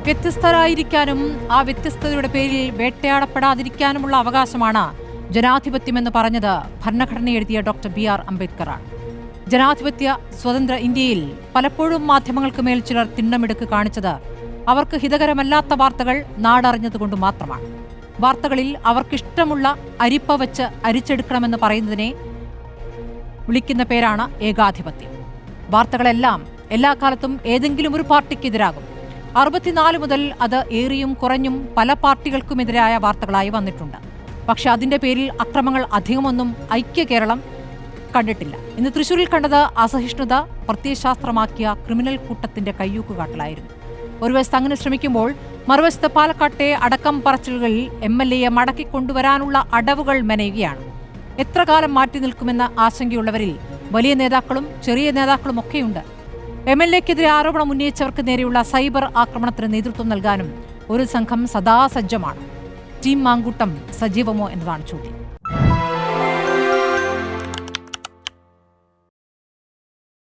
വ്യത്യസ്തരായിരിക്കാനും ആ വ്യത്യസ്തതയുടെ പേരിൽ വേട്ടയാടപ്പെടാതിരിക്കാനുമുള്ള അവകാശമാണ് ജനാധിപത്യമെന്ന് പറഞ്ഞത് ഭരണഘടന എഴുതിയ ഡോക്ടർ BR അംബേദ്കറാണ്. ജനാധിപത്യ സ്വതന്ത്ര ഇന്ത്യയിൽ പലപ്പോഴും മാധ്യമങ്ങൾക്ക് മേൽ ചിലർ തിണ്ണമെടുക്ക് കാണിച്ചത് അവർക്ക് ഹിതകരമല്ലാത്ത വാർത്തകൾ നാടറിഞ്ഞതുകൊണ്ട് മാത്രമാണ്. വാർത്തകളിൽ അവർക്കിഷ്ടമുള്ള അരിപ്പ വെച്ച് അരിച്ചെടുക്കണമെന്ന് പറയുന്നതിനെ വിളിക്കുന്ന പേരാണ് ഏകാധിപത്യം. വാർത്തകളെല്ലാം എല്ലാ കാലത്തും ഏതെങ്കിലും ഒരു പാർട്ടിക്കെതിരാകും. 64 മുതൽ അത് ഏറിയും കുറഞ്ഞും പല പാർട്ടികൾക്കുമെതിരായ വാർത്തകളായി വന്നിട്ടുണ്ട്. പക്ഷെ അതിന്റെ പേരിൽ അക്രമങ്ങൾ അധികമൊന്നും ഐക്യ കേരളം കണ്ടിട്ടില്ല. ഇന്ന് തൃശ്ശൂരിൽ കണ്ടത് അസഹിഷ്ണുത പ്രത്യയശാസ്ത്രമാക്കിയ ക്രിമിനൽ കൂട്ടത്തിന്റെ കയ്യൂക്കുകാട്ടലായിരുന്നു. ഒരു വശത്ത് അങ്ങനെ ശ്രമിക്കുമ്പോൾ മറുവശത്ത് പാലക്കാട്ടെ അടക്കം പറച്ചിലുകളിൽ MLAയെ മടക്കിക്കൊണ്ടുവരാനുള്ള അടവുകൾ മെനയുകയാണ്. എത്ര കാലം മാറ്റി നിൽക്കുമെന്ന ആശങ്കയുള്ളവരിൽ വലിയ നേതാക്കളും ചെറിയ നേതാക്കളും ഒക്കെയുണ്ട്. MLAക്കെതിരെ ആരോപണം ഉന്നയിച്ചവർക്ക് നേരെയുള്ള സൈബർ ആക്രമണത്തിന് നേതൃത്വം നൽകാനും ഒരു സംഘം സദാ സജ്ജമാണ്. ടീം മാങ്കൂട്ടം സജീവമോ എന്നതാണ് ചോദ്യം.